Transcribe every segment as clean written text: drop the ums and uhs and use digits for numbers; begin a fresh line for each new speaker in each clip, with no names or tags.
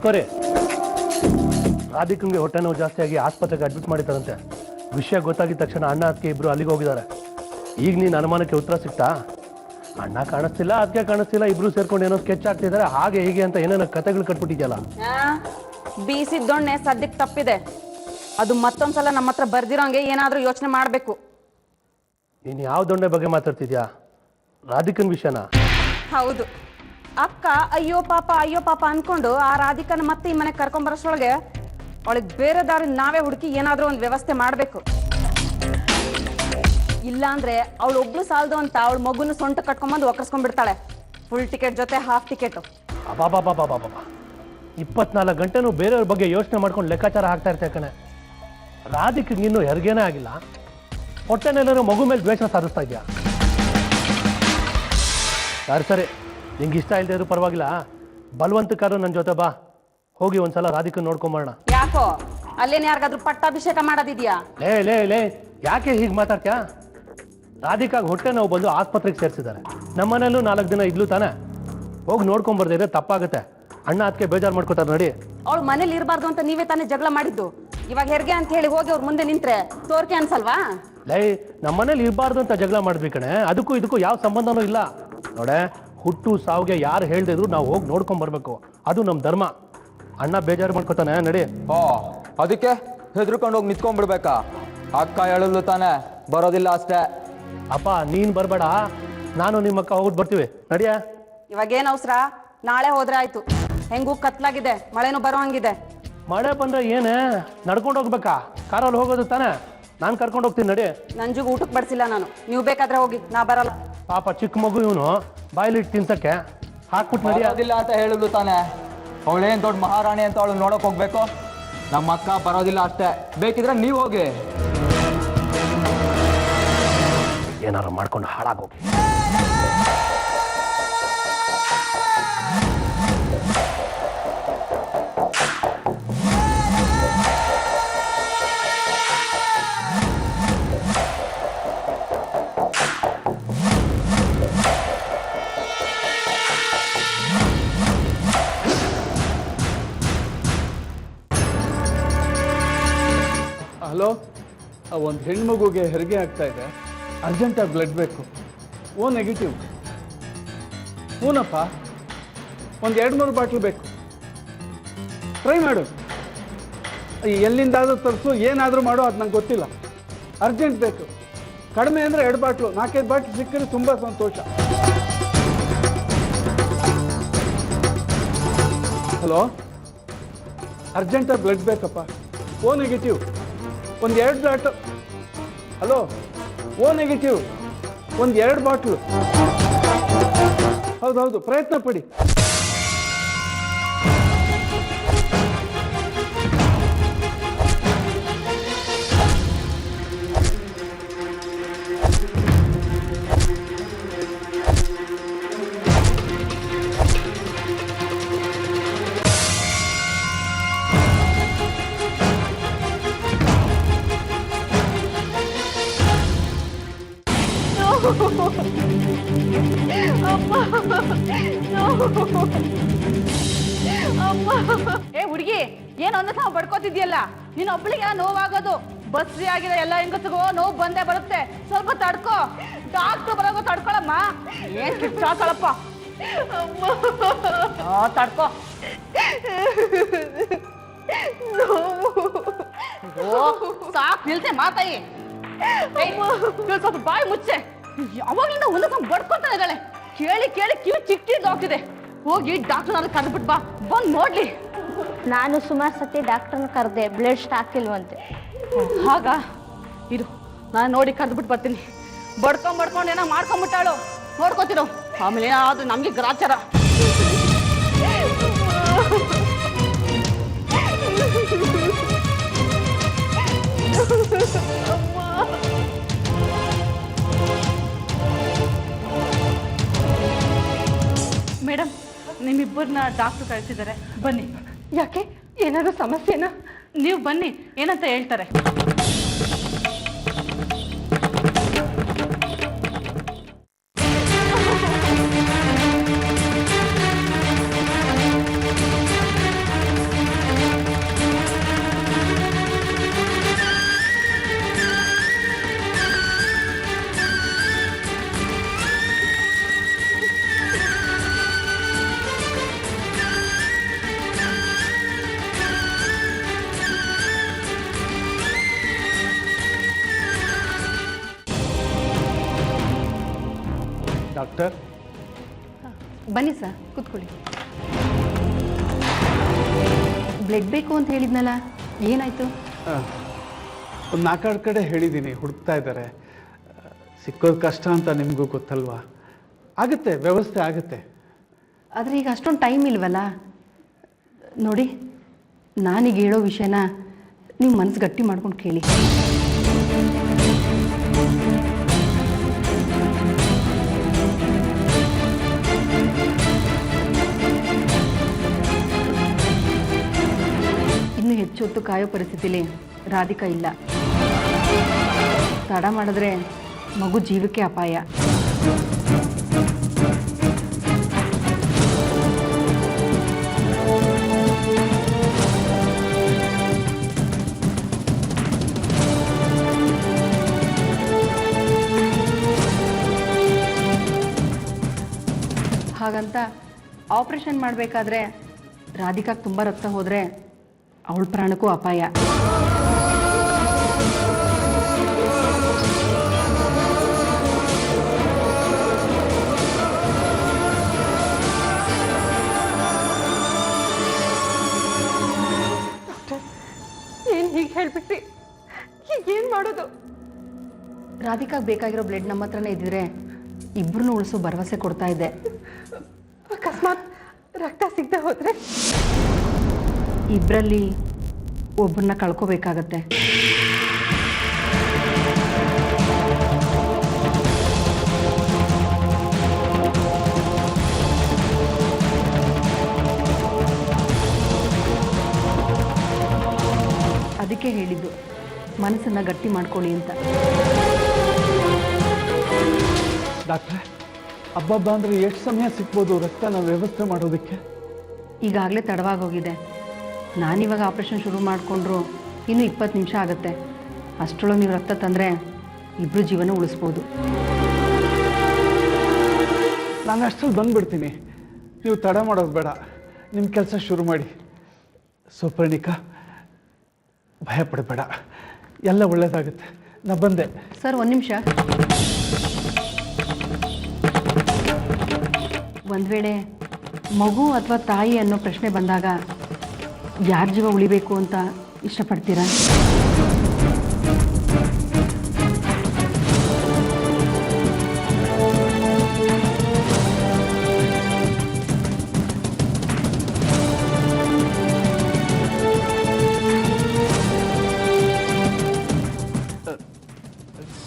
ಕೂತ್ಕೋರಿ. ರಾಧಿಕಂಗೆ ಹೊಟ್ಟೆ ನೋವು ಜಾಸ್ತಿ ಆಗಿ ಆಸ್ಪತ್ರೆಗೆ ಅಡ್ಮಿಟ್ ಮಾಡಿದ್ದಾರಂತೆ. ವಿಷಯ ಗೊತ್ತಾಗಿದ ತಕ್ಷಣ ಅಣ್ಣ ಅದಕ್ಕೆ ಇಬ್ರು ಅಲ್ಲಿಗೆ ಹೋಗಿದ್ದಾರೆ. ಈಗ ನೀನು ಅನುಮಾನಕ್ಕೆ ಉತ್ತರ ಸಿಗ್ತಾ? ಅಣ್ಣ ಕಾಣಿಸ್ತಿಲ್ಲ, ಅದಕ್ಕೆ ಕಾಣಿಸ್ತಿಲ್ಲ, ಇಬ್ರು ಸೇರ್ಕೊಂಡು ಏನೋ ಸ್ಕೆಚ್ ಆಗ್ತಿದ್ದಾರೆ, ಹಾಗೆ ಹೀಗೆ ಅಂತ ಏನೇನೋ ಕತೆಗಳು ಕಟ್ಬಿಟ್ಟಿದ್ಯಲ್ಲ.
ಬೀಸಿದ್ದೊಣ್ಣೆ ಸದ್ಯಕ್ಕೆ ತಪ್ಪಿದೆ. ಅದು ಮತ್ತೊಂದ್ಸಲ ನಮ್ಮ ಹತ್ರ ಬರ್ದಿರೋಂಗೆ ಏನಾದ್ರೂ ಯೋಚನೆ ಮಾಡ್ಬೇಕು.
ನೀನು ಯಾವ ದೊಣ್ಣೆ ಬಗ್ಗೆ ಮಾತಾಡ್ತಿದ್ಯಾ? ರಾಧಿಕನ್ ವಿಷಯನ?
ಹೌದು. ಅಕ್ಕ ಅಯ್ಯೋ ಪಾಪ ಅನ್ಕೊಂಡು ಆ ರಾಧಿಕನ ಮತ್ತೆ ಈ ಮನೆಗೆ ಕರ್ಕೊಂಬರೋಷ್ರೊಳಗೆ ಅವಳಿಗೆ ಬೇರೆ ದಾರಿ ನಾವೇ ಹುಡುಕಿ ಏನಾದ್ರೂ ಒಂದು ವ್ಯವಸ್ಥೆ ಮಾಡ್ಬೇಕು. ಇಲ್ಲ ಅಂದ್ರೆ ಅವಳು ಒಬ್ಳು ಸಾಲದು ಅಂತ ಅವಳ ಮಗುನ ಸೊಂಟ ಕಟ್ಕೊಂಬಂದು ಒಕ್ಕರ್ಸ್ಕೊಂಡ್ಬಿಡ್ತಾಳೆ. ಫುಲ್ ಟಿಕೆಟ್ ಜೊತೆ ಹಾಫ್ ಟಿಕೆಟ್.
ಅಬಾಬಾಬಾಬಾಬಾ, 24 ಗಂಟೆನೂ ಬೇರೆಯವ್ರ ಬಗ್ಗೆ ಯೋಚನೆ ಮಾಡ್ಕೊಂಡು ಲೆಕ್ಕಾಚಾರ ಹಾಕ್ತಾ ಇರ್ತೇವೆ ಕಣೆ. ರಾಧಿಕಂಗೆ ಇನ್ನೂ ಹೆರಿಗೆನೇ ಆಗಿಲ್ಲ, ಹೊಟ್ಟೆನೆಲ್ಲರೂ ಮಗು ಮೇಲೆ ದ್ವೇಷ ಸಾಧಿಸ್ತಾ ಇದೆಯಾ? ಸರಿ, ನಿಂಗೆ ಇಷ್ಟ ಇಲ್ಲದೆ ಇದ್ರು ಪರವಾಗಿಲ್ಲ, ಬಲವಂತಕಾರು ನನ್ನ ಜೊತೆ ಬಾ, ಹೋಗಿ ಒಂದ್ಸಲ ರಾಧಿಕನ್ ನೋಡ್ಕೊಂಬರೋಣ.
ಯಾಕೋ ಅಲ್ಲೇನು ಯಾರಿಗಾದ್ರೂ ಪಟ್ಟಾಭಿಷೇಕ ಮಾಡೋದಿದ್ಯಾ?
ಲೇ ಯಾಕೆ ಹೀಗೆ ಮಾತಾಡ್ತ್ಯಾ? ರಾಧಿಕಾಗ್ ಹೊಟ್ಟೆ ನೋವು ಬಂದು ಆಸ್ಪತ್ರೆಗೆ ಸೇರಿಸಿದ್ದಾರೆ. ನಮ್ಮನೇಲೂ 4 ದಿನ ಇದ್ಲು ತಾನೆ, ಹೋಗಿ ನೋಡ್ಕೊಂಬರ್ದಿದ್ರೆ ತಪ್ಪಾಗುತ್ತೆ. ಅಣ್ಣ ಅದಕ್ಕೆ ಬೇಜಾರು ಮಾಡ್ಕೋತಾರೆ ನೋಡಿ.
ಅವಳು ಮನೇಲಿ ಇರಬಾರ್ದು ಅಂತ ನೀವೇ ತಾನೇ ಜಗಳ ಮಾಡಿದ್ದು. ಇವಾಗ ಹೆರಿಗೆ ಅಂತ ಹೇಳಿ ಹೋಗಿ ಅವ್ರ ಮುಂದೆ ನಿಂತ್ರೆ ತೋರ್ಕೆ ಅನ್ಸಲ್ವಾ?
ನಮ್ಮನೇಲಿ ಇರಬಾರ್ದು ಅಂತ ಜಗಳ ಮಾಡ್ಬೇಕು ಕಣೆ, ಅದಕ್ಕೂ ಇದಕ್ಕೂ ಯಾವ ಸಂಬಂಧನೂ ಇಲ್ಲ. ನೋಡೆ, ಹುಟ್ಟು ಸಾವಿಗೆ ಯಾರು ಹೇಳ್ದಿದ್ರು ನಾವು ಹೋಗಿ ನೋಡ್ಕೊಂಡ್ ಬರ್ಬೇಕು, ಅದು ನಮ್ಮ ಧರ್ಮ. ಅಣ್ಣ ಬೇಜಾರು ಮಾಡ್ಕೋತಾನೆ ನಡಿ.
ಅದಕ್ಕೆ ಹೆದರ್ಕೊಂಡು ಹೋಗಿ ನಿಂತ್ಕೊಂಡ್ಬಿಡ್ಬೇಕಾ? ಅಕ್ಕ ಹೇಳಲು ತಾನೆ, ಬರೋದಿಲ್ಲ ಅಷ್ಟೇ.
ಅಪ್ಪ ನೀನ್ ಬರ್ಬೇಡ, ನಾನು ನಿಮ್ಮ ಅಕ್ಕ ಹೋಗ್ಬಿಟ್ಟು ಬರ್ತೀವಿ, ನಡಿಯ.
ಇವಾಗೇನ್ ಅವಸರ? ನಾಳೆ ಹೋದ್ರೆ ಆಯ್ತು. ಹೆಂಗೂ ಕತ್ಲಾಗಿದೆ, ಮಳೆನೂ ಬರೋ ಹಂಗಿದೆ.
ಮಳೆ ಬಂದ್ರೆ ಏನೇ ನಡ್ಕೊಂಡು ಹೋಗ್ಬೇಕಾ? ಕಾರಲ್ಲಿ ಹೋಗೋದು ತಾನೆ, ನಾನು ಕರ್ಕೊಂಡು ಹೋಗ್ತೀನಿ ನಡಿ.
ನಂಜುಗ್ ಊಟಕ್ಕೆ ಬಡಿಸಿಲ್ಲ ನಾನು, ನೀವು ಬೇಕಾದ್ರೆ ಹೋಗಿ, ನಾ ಬರಲ್ಲ.
ಪಾಪ ಚಿಕ್ಕ ಮಗು ಇವನು, ಬಾಯ್ಲಿಟ್ಟು ತಿನ್ಸಕ್ಕೆ ಹಾಕ್ಬಿಟ್ಟು
ನಡಿಯೋದಿಲ್ಲ ಅಂತ ಹೇಳುದು ತಾನೆ. ಅವಳೇನ್ ದೊಡ್ಡ ಮಹಾರಾಣಿ ಅಂತ ಅವಳು ನೋಡಕ್ ಹೋಗ್ಬೇಕು? ನಮ್ಮ ಅಕ್ಕ ಬರೋದಿಲ್ಲ ಅಷ್ಟೇ, ಬೇಕಿದ್ರೆ ನೀವು ಹೋಗಿ.
ಏನಾರು ಮಾಡ್ಕೊಂಡು ಹಾಳಾಗೋಗಿ.
ಹಲೋ, ಒಂದು ಹೆಣ್ಮಗುಗೆ ಹೆರಿಗೆ ಆಗ್ತಾ ಇದೆ, ಅರ್ಜೆಂಟಾಗಿ ಬ್ಲಡ್ ಬೇಕು. O negative. ಹೂನಪ್ಪ, ಒಂದು 2-3 ಬಾಟ್ಲು ಬೇಕು. ಟ್ರೈ ಮಾಡು, ಎಲ್ಲಿಂದಾದರೂ ತರಿಸು, ಏನಾದರೂ ಮಾಡು, ಅದು ನಂಗೆ ಗೊತ್ತಿಲ್ಲ. ಅರ್ಜೆಂಟ್ ಬೇಕು. ಕಡಿಮೆ ಅಂದರೆ 2 ಬಾಟ್ಲು, 4-5 ಬಾಟ್ಲು ಸಿಕ್ಕಿದ್ರೆ ತುಂಬ ಸಂತೋಷ. ಹಲೋ, ಅರ್ಜೆಂಟಾಗಿ ಬ್ಲಡ್ ಬೇಕಪ್ಪ. O negative. ಒಂದು 2 ಬಾಟ್ಲು. ಹಲೋ, ಓ ನೆಗೆಟಿವ್. ಒಂದು 2 ಬಾಟ್ಲು. ಹೌದೌದು, ಪ್ರಯತ್ನ ಪಡಿ.
ಏ ಹುಡುಗಿ, ಏನು ಅನ್ನೋ ನಾವು ಬಡ್ಕೋತಿದ್ಯಲ್ಲ, ನೀನು ಒಬ್ಳಿಗೆ ನೋವಾಗೋದು. ಬಸ್ರಿ ಆಗಿದೆ, ಎಲ್ಲ ಹೆಂಗಸಿಗೋ ನೋವು ಬಂದೇ ಬರುತ್ತೆ. ಸ್ವಲ್ಪ ತಡ್ಕೋ, ಡಾಕ್ಟರ್ ಬರೋದು ತಡ್ಕೊಳಮ್ಮ. ಏನ್ ಕಿಚ್ಚಾಕಳಪ್ಪ, ತಡ್ಕೋ. ಸಾಕ್ ನಿಲ್ತೆ ಮಾತಾಯಿ. ಸ್ವಲ್ಪ ಬಾಯಿ ಮುಚ್ಚೆ. ಯಾವಾಗಲಿಂದ ಒಂದೊಂದು ಬಡ್ಕೊತಾನೆ ಇದ್ದಾಳೆ. ಕೇಳಿ ಕೇಳಿ ಕಿವಿ ಚಿಕ್ಕಿದ್ದೋಗ್ತಿದೆ. ಹೋಗಿ ಡಾಕ್ಟರ್ ಕರೆದ್ಬಿಟ್ಟು ಬಾ, ಬಂದು ನೋಡ್ಲಿ.
ನಾನು ಸುಮಾರು ಸತಿ ಡಾಕ್ಟರ್ನ ಕರೆದೆ, ಬ್ಲಡ್ ಸ್ಟಾಕ್ ಇಲ್ವಂತೆ.
ಹಾಗ ಇರು, ನಾನು ನೋಡಿ ಕರೆದ್ಬಿಟ್ಟು ಬರ್ತೀನಿ. ಬಡ್ಕೊಂಡು ಏನೋ ಮಾಡ್ಕೊಂಬಿಟ್ಟಾಳು, ನೋಡ್ಕೋತಿರು. ಆಮೇಲೆ ಏನಾದ್ರು ನಮಗೆ ಗ್ರಾಚಾರ. ಮೇಡಮ್, ನಿಮ್ಮಿಬ್ಬರನ್ನ ಡಾಕ್ಟರ್ ಕಳಿಸಿದ್ದಾರೆ, ಬನ್ನಿ. ಯಾಕೆ, ಏನಾದರೂ ಸಮಸ್ಯೆನಾ? ನೀವು ಬನ್ನಿ, ಏನಂತ ಹೇಳ್ತಾರೆ.
ಡಾಕ್ಟರ್.
ಬನ್ನಿ ಸರ್, ಕೂತ್ಕೊಳ್ಳಿ. ಬ್ಲಡ್ ಬೇಕು ಅಂತ ಹೇಳಿದ್ನಲ್ಲ, ಏನಾಯ್ತು?
ಒಂದು 4 ಕಡೆ ಹೇಳಿದ್ದೀನಿ, ಹುಡುಕ್ತಾ ಇದ್ದಾರೆ. ಸಿಕ್ಕೋದು ಕಷ್ಟ ಅಂತ ನಿಮಗೂ ಗೊತ್ತಲ್ವಾ. ಆಗುತ್ತೆ, ವ್ಯವಸ್ಥೆ ಆಗುತ್ತೆ.
ಆದರೆ ಈಗ ಅಷ್ಟೊಂದು ಟೈಮ್ ಇಲ್ವಲ್ಲ. ನೋಡಿ, ನಾನೀಗ ಹೇಳೋ ವಿಷಯನ ನೀವು ಮನಸ್ಸು ಗಟ್ಟಿ ಮಾಡ್ಕೊಂಡು ಕೇಳಿ. ಇನ್ನು ಹೆಚ್ಚು ಹೊತ್ತು ಕಾಯೋ ಪರಿಸ್ಥಿತಿಲಿ ರಾಧಿಕಾ ಇಲ್ಲ. ತಡ ಮಾಡಿದ್ರೆ ಮಗು ಜೀವಕ್ಕೆ ಅಪಾಯ. ಹಾಗಂತ ಆಪರೇಷನ್ ಮಾಡಬೇಕಾದ್ರೆ ರಾಧಿಕಾಗೆ ತುಂಬ ರಕ್ತ ಹೋದರೆ ಅವಳ ಪ್ರಾಣಕ್ಕೂ ಅಪಾಯ. ಏನು ಹೀಗೆ ಹೇಳ್ಬಿಟ್ರಿ? ಏನು ಮಾಡೋದು? ರಾಧಿಕಾಗೆ ಬೇಕಾಗಿರೋ ಬ್ಲಡ್ ನಮ್ಮ ಹತ್ರನೇ ಇದ್ದಿದ್ರೆ ಇಬ್ಬರನ್ನೂ ಉಳಿಸೋ ಭರವಸೆ ಕೊಡ್ತಾ ಇದ್ದೆ. ಅಕಸ್ಮಾತ್ ರಕ್ತ ಸಿಗದೆ ಹೋದ್ರೆ ಇಬ್ಬರಲ್ಲಿ ಒಬ್ಬರನ್ನ ಕಳ್ಕೋಬೇಕಾಗತ್ತೆ. ಅದಕ್ಕೆ ಹೇಳಿದ್ದು ಮನಸ್ಸನ್ನ ಗಟ್ಟಿ ಮಾಡ್ಕೊಳ್ಳಿ ಅಂತ.
ಡಾಕ್ಟ್ರೆ, ಹಬ್ಬ ಅಂದರೆ ಎಷ್ಟು ಸಮಯ ಸಿಗ್ಬೋದು ರಕ್ತನ ವ್ಯವಸ್ಥೆ ಮಾಡೋದಕ್ಕೆ?
ಈಗಾಗಲೇ ತಡವಾಗೋಗಿದೆ. ನಾನಿವಾಗ ಆಪ್ರೇಷನ್ ಶುರು ಮಾಡಿಕೊಂಡ್ರು ಇನ್ನೂ 20 ನಿಮಿಷ ಆಗುತ್ತೆ. ಅಷ್ಟರೊಳಗೆ ನೀವು ರಕ್ತ ತಂದರೆ ಇಬ್ಬರು ಜೀವನ ಉಳಿಸ್ಬೋದು.
ನಾನು ಅಷ್ಟರಲ್ಲಿ ಬಂದುಬಿಡ್ತೀನಿ. ನೀವು ತಡ ಮಾಡೋದು ಬೇಡ, ನಿಮ್ಮ ಕೆಲಸ ಶುರು ಮಾಡಿ. ಸುಪರ್ಣಿಕಾ, ಭಯ ಪಡಬೇಡ, ಎಲ್ಲ ಒಳ್ಳೆಯದಾಗುತ್ತೆ. ನಾ ಬಂದೆ.
ಸರ್, ಒಂದು ನಿಮಿಷ. ಒಂದು ವೇಳೆ ಮಗು ಅಥವಾ ತಾಯಿ ಅನ್ನೋ ಪ್ರಶ್ನೆ ಬಂದಾಗ ಯಾರ ಜೀವ ಉಳಿಬೇಕು ಅಂತ ಇಷ್ಟಪಡ್ತೀರಾ?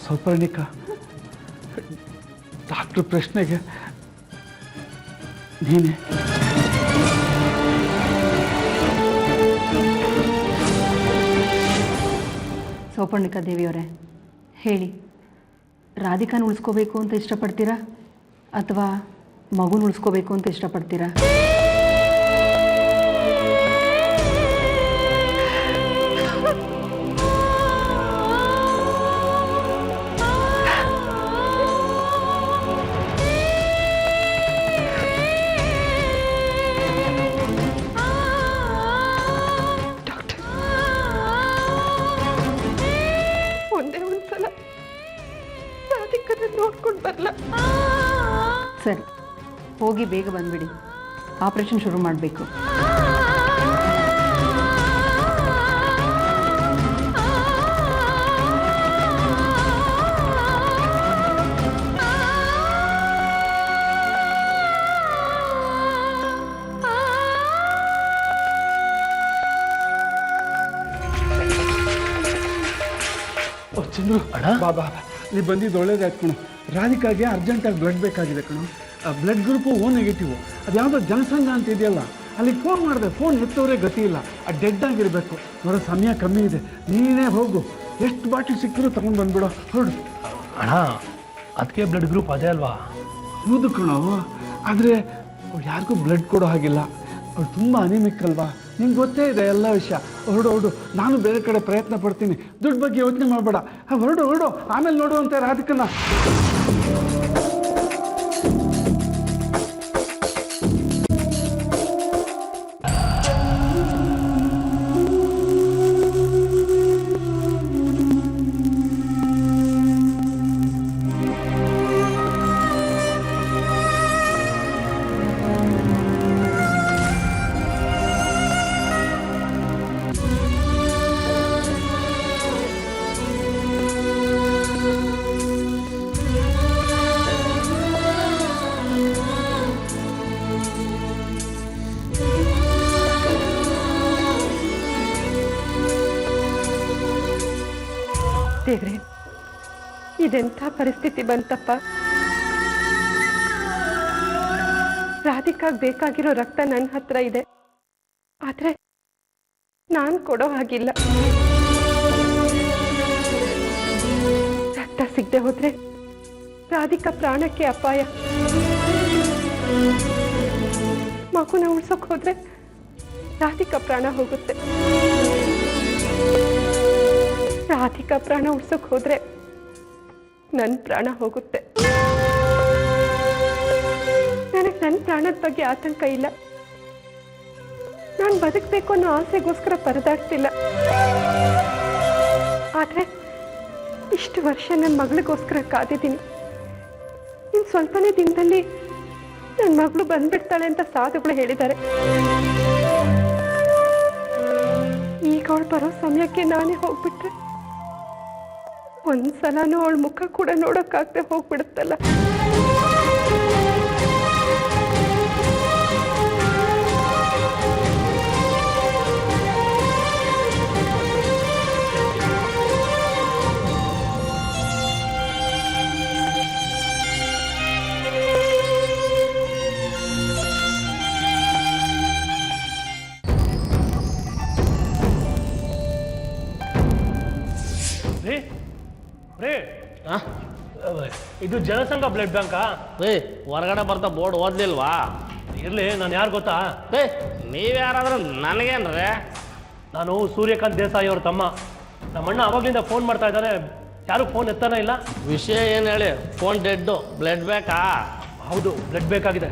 ಸುಪರ್ಣಿಕಾ, ಡಾಕ್ಟ್ರ್ ಪ್ರಶ್ನೆಗೆ ನೀನೇ
ಸೌಪರ್ಣಿಕಾ ದೇವಿಯವರೇ, ಹೇಳಿ, ರಾಧಿಕಾನ ಉಳಿಸ್ಕೋಬೇಕು ಅಂತ ಇಷ್ಟಪಡ್ತೀರಾ ಅಥವಾ ಮಗುನ ಉಳಿಸ್ಕೋಬೇಕು ಅಂತ ಇಷ್ಟಪಡ್ತೀರಾ? ಸರಿ, ಹೋಗಿ ಬೇಗ ಬಂದ್ಬಿಡಿ. ಆಪರೇಷನ್ ಶುರು ಮಾಡಬೇಕು.
ಚಂದ್ರು, ಬಾಬಾ, ನೀವು ಬಂದಿದ್ದು ಒಳ್ಳೇದಾಯ್ತು ಕಣು. ರಾಧಿಕಾಗೆ ಅರ್ಜೆಂಟಾಗಿ ಬ್ಲಡ್ ಬೇಕಾಗಿದೆ ಕಣು. Blood group O negative. ಅದು ಯಾವುದೋ ಜನಸಂಘ ಅಂತ ಇದೆಯಲ್ಲ, ಅಲ್ಲಿಗೆ ಫೋನ್ ಮಾಡಿದೆ. ಫೋನ್ ಎತ್ತವರೇ ಗತಿ ಇಲ್ಲ. ಅದು ಡೆಡ್ ಆಗಿರಬೇಕು. ನೋಡೋ ಸಮಯ ಕಮ್ಮಿ ಇದೆ. ನೀನೇ ಹೋಗು, ಎಷ್ಟು ಬಾಟ್ಲಿ ಸಿಕ್ಕಿದ್ರು ತಗೊಂಡು ಬಂದ್ಬಿಡೋ. ಹೊರಡು.
ಅಣ್ಣ, ಅದಕ್ಕೆ ಬ್ಲಡ್ ಗ್ರೂಪ್ ಅದೇ ಅಲ್ವಾ?
ಹೌದು ಕಣೋ, ಆದರೆ ಅವ್ಳು ಯಾರಿಗೂ ಬ್ಲಡ್ ಕೊಡೋ ಹಾಗಿಲ್ಲ. ಅವಳು ತುಂಬ ಅನಿಮಿಕ್ ಅಲ್ವಾ? ನಿಂಗೆ ಗೊತ್ತೇ ಇದೆ ಎಲ್ಲ ವಿಷಯ. ಹೊರಡು. ನಾನು ಬೇರೆ ಕಡೆ ಪ್ರಯತ್ನ ಪಡ್ತೀನಿ. ದುಡ್ಡು ಬಗ್ಗೆ ಯೋಚನೆ ಮಾಡಬೇಡ. ಹೊರಡು. ಆಮೇಲೆ ನೋಡುವಂತೆ ರಾಧಿಕನ್ನ.
ದೇವ್ರೆ, ಇದೆಂಥ ಪರಿಸ್ಥಿತಿ ಬಂತಪ್ಪ. ರಾಧಿಕಾಗ್ ಬೇಕಾಗಿರೋ ರಕ್ತ ನನ್ನ ಹತ್ರ ಇದೆ, ಆದ್ರೆ ನಾನು ಕೊಡೋ ಹಾಗಿಲ್ಲ. ರಕ್ತ ಸಿಗದೆ ಹೋದ್ರೆ ರಾಧಿಕಾ ಪ್ರಾಣಕ್ಕೆ ಅಪಾಯ. ಮಗುನ ಉಳ್ಸೋಕ್ ಹೋದ್ರೆ ರಾಧಿಕಾ ಪ್ರಾಣ ಹೋಗುತ್ತೆ. ರಾಧಿಕಾ ಪ್ರಾಣ ಉಳ್ಸೋಕ್ ಹೋದ್ರೆ ನನ್ನ ಪ್ರಾಣ ಹೋಗುತ್ತೆ. ನನಗೆ ನನ್ನ ಪ್ರಾಣದ ಬಗ್ಗೆ ಆತಂಕ ಇಲ್ಲ. ನಾನು ಬದುಕಬೇಕು ಅನ್ನೋ ಆಸೆಗೋಸ್ಕರ ಪರದಾಡ್ತಿಲ್ಲ. ಆದ್ರೆ ಇಷ್ಟು ವರ್ಷ ನನ್ನ ಮಗಳಿಗೋಸ್ಕರ ಕಾದಿದ್ದೀನಿ. ಇನ್ನು ಸ್ವಲ್ಪನೇ ದಿನದಲ್ಲಿ ನನ್ನ ಮಗಳು ಬಂದ್ಬಿಡ್ತಾಳೆ ಅಂತ ಸಾಧುಗಳು ಹೇಳಿದ್ದಾರೆ. ಈಗ ಅವಳು ಬರೋ ಸಮಯಕ್ಕೆ ನಾನೇ ಹೋಗ್ಬಿಟ್ರೆ ಒಂದ್ಸಲನೂ ಅವಳ ಮುಖ ಕೂಡ ನೋಡೋಕ್ಕಾಗದೆ ಹೋಗ್ಬಿಡುತ್ತಲ್ಲ.
ಇದು ಜನಸಂಘ ಬ್ಲಡ್ ಬ್ಯಾಂಕಾ?
ಹೊರಗಡೆ ಬರ್ತಾ ಬೋರ್ಡ್ ಓದ್ಲಿಲ್ವಾ?
ಇರ್ಲಿ, ನಾನು ಯಾರು ಗೊತ್ತಾ?
ನೀವ್ಯಾರಾದ್ರೂ ನನಗೇನ್ರಿ?
ನಾನು ಸೂರ್ಯಕಾಂತ್ ದೇಸಾಯಿ ಅವ್ರ ತಮ್ಮ. ನಮ್ಮಣ್ಣ ಅವಾಗ್ಲಿಂದ ಫೋನ್ ಮಾಡ್ತಾ ಇದ್ದಾನೆ, ಯಾರು ಫೋನ್ ಎತ್ತಾನೆ ಇಲ್ಲ.
ವಿಷಯ ಏನು ಹೇಳಿ? ಫೋನ್ ಡೆಡ್ಡು, ಬ್ಲಡ್ ಬೇಕಾ?
ಹೌದು, ಬ್ಲಡ್ ಬೇಕಾಗಿದೆ.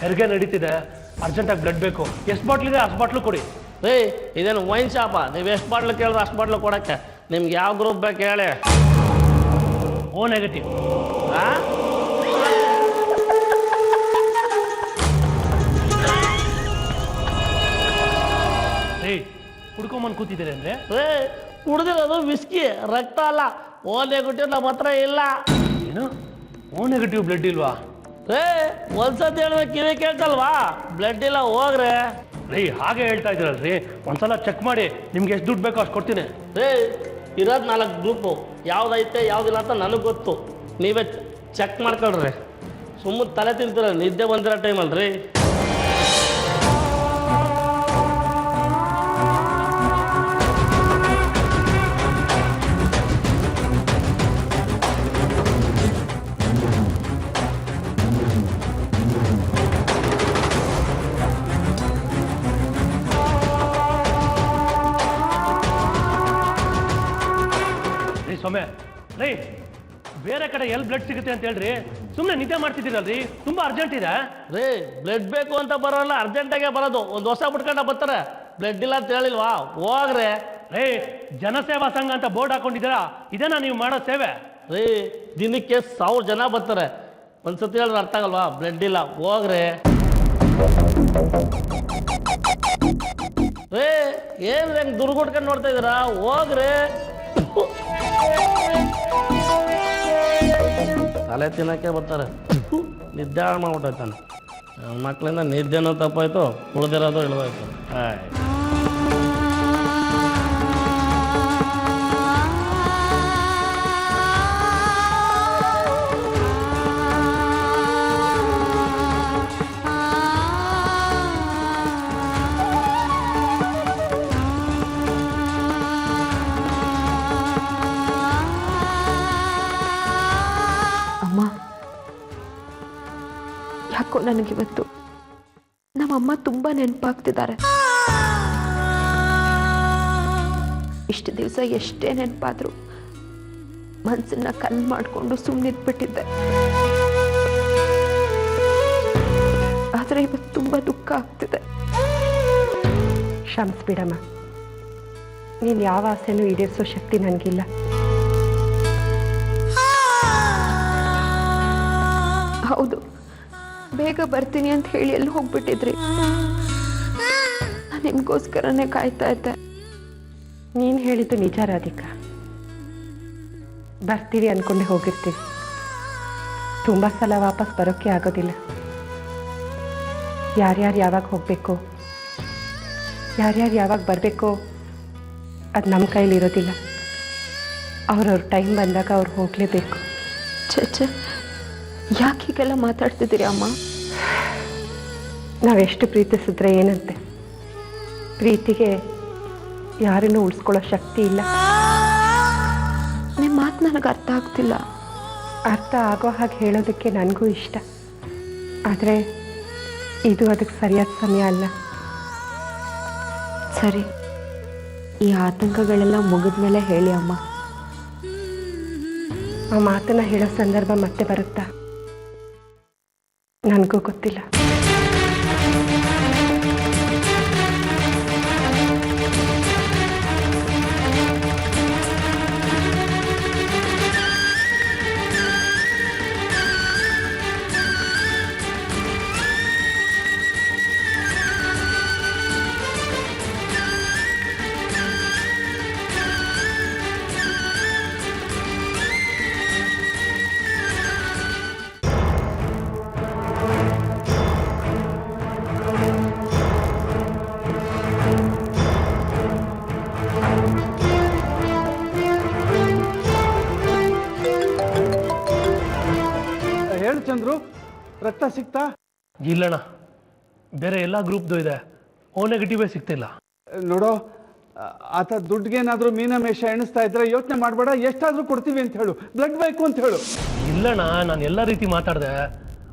ಹೆರಿಗೆ ನಡೀತಿದೆ, ಅರ್ಜೆಂಟಾಗಿ ಬ್ಲಡ್ ಬೇಕು. ಎಷ್ಟು ಬಾಟ್ಲ್ ಇದೆ ಅಷ್ಟು ಬಾಟ್ಲು ಕೊಡಿ.
ಇದೇನು ವೈನ್ ಶಾಪ? ನೀವು ಎಷ್ಟು ಬಾಟ್ಲು ಕೇಳಿದ್ರೆ ಅಷ್ಟು ಬಾಟ್ಲು ಕೊಡೋಕ್ಕೆ. ನಿಮ್ಗೆ ಯಾವ ಗ್ರೂಪ್ ಬೇಕು ಹೇಳಿ?
O negative. ಕುಡ್ಕೊಂಬಂದು ಕೂತಿದ್ದೀರಿ ಅಂದ್ರೆ?
ಕುಡ್ದಿರೋದು ವಿಸ್ಕಿ, ರಕ್ತ ಅಲ್ಲ. ಓ ನೆಗೆಟಿವ್ ನಮ್ಮ ಹತ್ರ ಇಲ್ಲ.
ಏನು ಓ ನೆಗೆಟಿವ್ ಬ್ಲಡ್ ಇಲ್ವಾ?
ಒಂದ್ಸತಿ ಹೇಳಿದ್ರೆ ಕಿವಿ ಕೇಳ್ತಲ್ವಾ? ಬ್ಲಡ್ ಇಲ್ಲ ಹೋಗ್ರೆ.
ಹಾಗೆ ಹೇಳ್ತಾ ಇದ್ದೀರಲ್ರಿ, ಒಂದ್ಸಲ ಚೆಕ್ ಮಾಡಿ, ನಿಮ್ಗೆ ಎಷ್ಟು ದುಡ್ಡು ಬೇಕೋ ಅಷ್ಟು ಕೊಡ್ತೀನಿ.
ಇರೋದು 4 ಗ್ರೂಪು, ಯಾವ್ದೈತೆ ಯಾವ್ದಿಲ್ಲ ಅಂತ ನನಗೆ ಗೊತ್ತು. ನೀವೇ ಚೆಕ್ ಮಾಡ್ಕೊಳ್ರಿ. ಸುಮ್ಮನೆ ತಲೆ ತಿಂತೀರ, ನಿದ್ದೆ ಬಂದಿರೋ ಟೈಮಲ್ರಿ.
ಸೊಮ್ಮೆ ಬೇರೆ ಕಡೆ ಎಲ್ಲಿ ಬ್ಲಡ್ ಸಿಗುತ್ತೆ ಅಂತ ಹೇಳ್ರಿ, ಸುಮ್ಮನೆ ನಿದ್ದೆ ಮಾಡ್ತಿದ್ದೀರಲ್ರಿ. ತುಂಬಾ ಅರ್ಜೆಂಟ್ ಇದೆ
ಬ್ಲಡ್ ಬೇಕು ಅಂತ ಬರೋಲ್ಲ, ಅರ್ಜೆಂಟಾಗೆ ಬರೋದು. ಒಂದು ಹೊಸ ಬಿಟ್ಕೊಂಡ ಬರ್ತಾರೆ. ಬ್ಲಡ್ ಇಲ್ಲ ಅಂತ ಹೇಳಿಲ್ವಾ? ಹೋಗ್ರೆ.
ಜನಸೇವಾ ಸಂಘ ಅಂತ ಬೋರ್ಡ್ ಹಾಕೊಂಡಿದ್ದೀರಾ, ಇದೇನಾ ನೀವು ಮಾಡೋ ಸೇವೆ?
ದಿನಕ್ಕೆ 1000 ಜನ ಬರ್ತಾರೆ. ಒಂದ್ಸತಿ ಹೇಳಿದ್ರೆ ಅರ್ಥ ಆಗಲ್ವಾ? ಬ್ಲಡ್ ಇಲ್ಲ ಹೋಗ್ರೆ. ಏನ್ ಹೆಂಗ್ ದುರ್ಗುಡ್ಕೊಂಡು ನೋಡ್ತಾ ಇದ್ದೀರಾ? ಹೋಗ್ರೆ. ತಲೆ ತಿನ್ನಕ್ಕೆ ಬರ್ತಾರೆ. ನಿದ್ದೆ ಹಾಳು ಮಾಡ್ಬಿಟ್ಟೈತಾನೆ. ಮಕ್ಕಳಿಂದ ನಿದ್ದೆನೂ ತಪ್ಪಾಯ್ತು, ಉಳಿದಿರೋದು ಇಳಿದೋಯ್ತು.
ಯಾಕೋ ನನಗಿವತ್ತು ನಮ್ಮಮ್ಮ ತುಂಬಾ ನೆನಪಾಗ್ತಿದ್ದಾರೆ. ಇಷ್ಟು ದಿವಸ ಎಷ್ಟೇ ನೆನಪಾದ್ರು ಮನಸ್ಸನ್ನ ಕಲ್ಲು ಮಾಡಿಕೊಂಡು ಸುಮ್ಮನಿದ್ಬಿಟ್ಟಿದ್ದೆ. ಆದ್ರೆ ಇವತ್ತು ತುಂಬಾ ದುಃಖ ಆಗ್ತಿದೆ. ಕ್ಷಮಿಸ್ಬಿಡಮ್ಮ, ನೀನು ಯಾವ ಆಸೆನೂ ಈಡೇರಿಸೋ ಶಕ್ತಿ ನನಗಿಲ್ಲ. ಹೌದು, ಬೇಗ ಬರ್ತೀನಿ ಅಂತ ಹೇಳಿ ಎಲ್ಲಿ ಹೋಗ್ಬಿಟ್ಟಿದ್ರಿ? ನಾನು ನಿಮ್ಗೋಸ್ಕರನೇ ಕಾಯ್ತಾ ಇದ್ದೆ. ನೀನು ಹೇಳಿದ್ದು ನಿಜ ರಾಧಿಕಾ. ಬರ್ತೀವಿ ಅನ್ಕೊಂಡೆ ಹೋಗಿರ್ತೀವಿ. ತುಂಬ ಸಲ ವಾಪಸ್ ಬರೋಕ್ಕೆ ಆಗೋದಿಲ್ಲ. ಯಾರ್ಯಾರು ಯಾವಾಗ ಹೋಗಬೇಕು, ಯಾರ್ಯಾರು ಯಾವಾಗ ಬರಬೇಕು, ಅದು ನಮ್ಮ ಕೈಲಿರೋದಿಲ್ಲ. ಅವ್ರವ್ರ ಟೈಮ್ ಬಂದಾಗ ಅವ್ರು ಹೋಗಲೇಬೇಕು.
ಛೆ ಯಾಕೆ ಹೀಗೆಲ್ಲ ಮಾತಾಡ್ತಿದ್ದೀರಿ ಅಮ್ಮ?
ನಾವೆಷ್ಟು ಪ್ರೀತಿಸಿದ್ರೆ ಏನಂತೆ, ಪ್ರೀತಿಗೆ ಯಾರನ್ನೂ ಉಳಿಸ್ಕೊಳ್ಳೋ ಶಕ್ತಿ ಇಲ್ಲ.
ನಿಮ್ಮ ಮಾತು ನನಗೆ ಅರ್ಥ ಆಗ್ತಿಲ್ಲ.
ಅರ್ಥ ಆಗೋ ಹಾಗೆ ಹೇಳೋದಕ್ಕೆ ನನಗೂ ಇಷ್ಟ, ಆದರೆ ಇದು ಅದಕ್ಕೆ ಸರಿಯಾದ ಸಮಯ ಅಲ್ಲ.
ಸರಿ, ಈ ಆತಂಕಗಳೆಲ್ಲ ಮುಗಿದ್ಮೇಲೆ ಹೇಳಿ ಅಮ್ಮ.
ಆ ಮಾತನ್ನ ಹೇಳೋ ಸಂದರ್ಭ ಮತ್ತೆ ಬರುತ್ತಾ ನನಗೂ ಗೊತ್ತಿಲ್ಲ.
ಹೇಳು ಚಂದ್ರು, ರಕ್ತ ಸಿಕ್ತಾ?
ಇಲ್ಲಣ್ಣ, ಬೇರೆ ಎಲ್ಲ ಗ್ರೂಪ್ದು ಇದೆ, ಓ ನೆಗೆಟಿವೇ ಸಿಗ್ತಿಲ್ಲ.
ನೋಡೋ, ಆತ ದುಡ್ಡಿಗೇನಾದ್ರೂ ಮೀನಮೇಷ ಎಣಿಸ್ತಾ ಇದ್ರೆ ಯೋಚನೆ ಮಾಡಬೇಡ, ಎಷ್ಟಾದ್ರೂ ಕೊಡ್ತೀವಿ ಅಂತ ಹೇಳು. ಬ್ಲಡ್ ಬೇಕು ಅಂತ ಹೇಳು.
ಇಲ್ಲಣ್ಣ, ನಾನು ಎಲ್ಲ ರೀತಿ ಮಾತಾಡಿದೆ,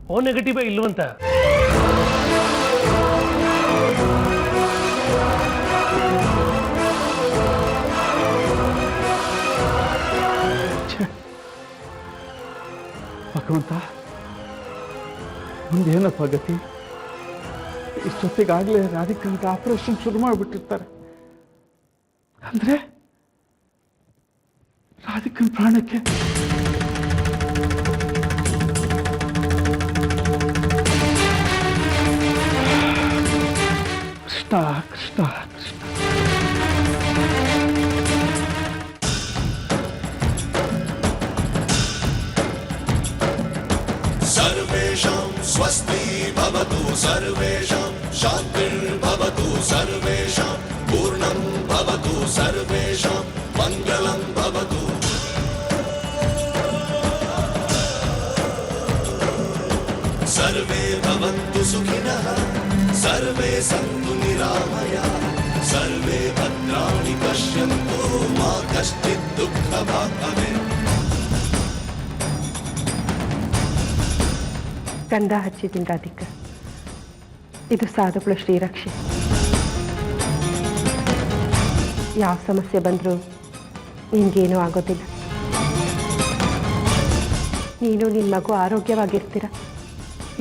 ಓ ನೆಗೆಟಿವೇ ಇಲ್ವಂತೆ.
ಭಗವಂತ, ಮುಂದೇನಪ್ಪ ಗತಿ? ಇಷ್ಟೊತ್ತಿಗಾಗಲೇ ರಾಧಿಕಾಂತ ಆಪರೇಷನ್ ಶುರು ಮಾಡಿಬಿಟ್ಟಿರ್ತಾರೆ ಅಂದ್ರೆ ರಾಧಿಕನ್ ಪ್ರಾಣಕ್ಕೆ ಕೃಷ್ಣ ಕೃಷ್ಣ ಕೃಷ್ಣ.
सर्वेषां स्वस्ति भवतु, सर्वेषां शान्तिर्भवतु, सर्वेषां पूर्णं भवतु, सर्वेषां मङ्गलं भवतु. सर्वे भवन्तु सुखिनः, सर्वे सन्तु निरामयाः, सर्वे भद्राणि पश्यन्तु, मा कश्चित् दुःखभाग् भवेत्.
ಗಂಧ ಹಚ್ಚಿದ್ದೀನಿ ರಾಧಿಕಾ, ಇದು ಸಾಧುಗಳ ಶ್ರೀರಕ್ಷೆ. ಯಾವ ಸಮಸ್ಯೆ ಬಂದರೂ ನಿನಗೇನೂ ಆಗೋದಿಲ್ಲ. ನೀನು ನಿನ್ನ ಮಗು ಆರೋಗ್ಯವಾಗಿರ್ತೀರ,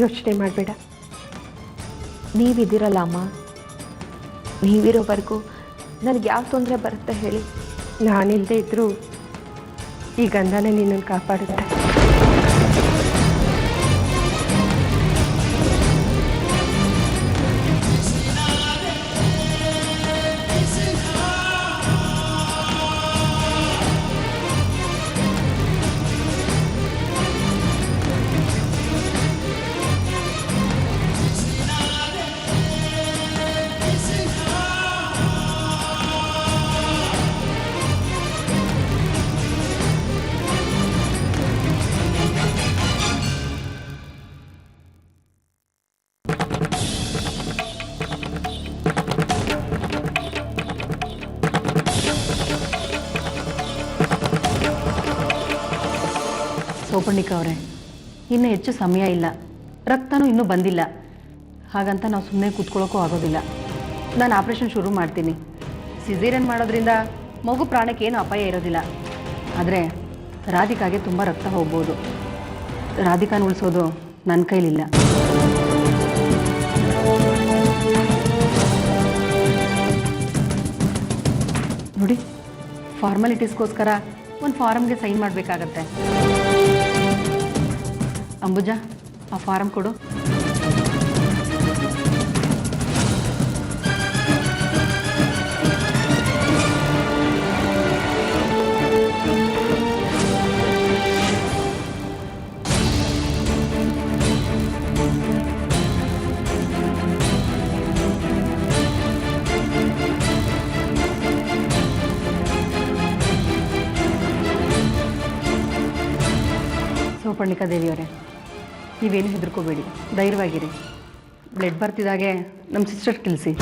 ಯೋಚನೆ ಮಾಡಬೇಡ.
ನೀವಿದ್ದೀರಲ್ಲ ಅಮ್ಮ, ನೀವಿರೋವರೆಗೂ ನನಗೆ ಯಾವ ತೊಂದರೆ ಬರುತ್ತೆ ಹೇಳಿ?
ನಾನಿಲ್ಲದೆ ಇದ್ದರೂ ಈ ಗಂಧನೇ ನಿನ್ನನ್ನು ಕಾಪಾಡುತ್ತೆ.
ಸೋಪಣ್ಣಿಕ ಅವರೇ, ಇನ್ನೂ ಹೆಚ್ಚು ಸಮಯ ಇಲ್ಲ, ರಕ್ತನೂ ಇನ್ನೂ ಬಂದಿಲ್ಲ. ಹಾಗಂತ ನಾವು ಸುಮ್ಮನೆ ಕೂತ್ಕೊಳ್ಳೋಕ್ಕೂ ಆಗೋದಿಲ್ಲ. ನಾನು ಆಪ್ರೇಷನ್ ಶುರು ಮಾಡ್ತೀನಿ. ಸಿಸೇರಿಯನ್ ಮಾಡೋದ್ರಿಂದ ಮಗು ಪ್ರಾಣಕ್ಕೆ ಏನು ಅಪಾಯ ಇರೋದಿಲ್ಲ. ಆದರೆ ರಾಧಿಕಾಗೆ ತುಂಬ ರಕ್ತ ಹೋಗ್ಬೋದು. ರಾಧಿಕಾನ ಉಳಿಸೋದು ನನ್ನ ಕೈಲಿಲ್ಲ. ನೋಡಿ, ಫಾರ್ಮಾಲಿಟೀಸ್ಗೋಸ್ಕರ ಒಂದು ಫಾರಮ್ಗೆ ಸೈನ್ ಮಾಡಬೇಕಾಗತ್ತೆ. ಅಂಬುಜಾ, ಆ ಫಾರಮ್ ಕೊಡು. ಸೌಪರ್ಣಿಕಾ ದೇವಿಯವರೇ, ನೀವೇನು ಹೆದರ್ಕೋಬೇಡಿ, ಧೈರ್ಯವಾಗಿರಿ. ಬ್ಲಡ್ ಬರ್ತಿದ್ದಾಗೆ ನಮ್ಮ ಸಿಸ್ಟರ್ ತಿಳಿಸಿ.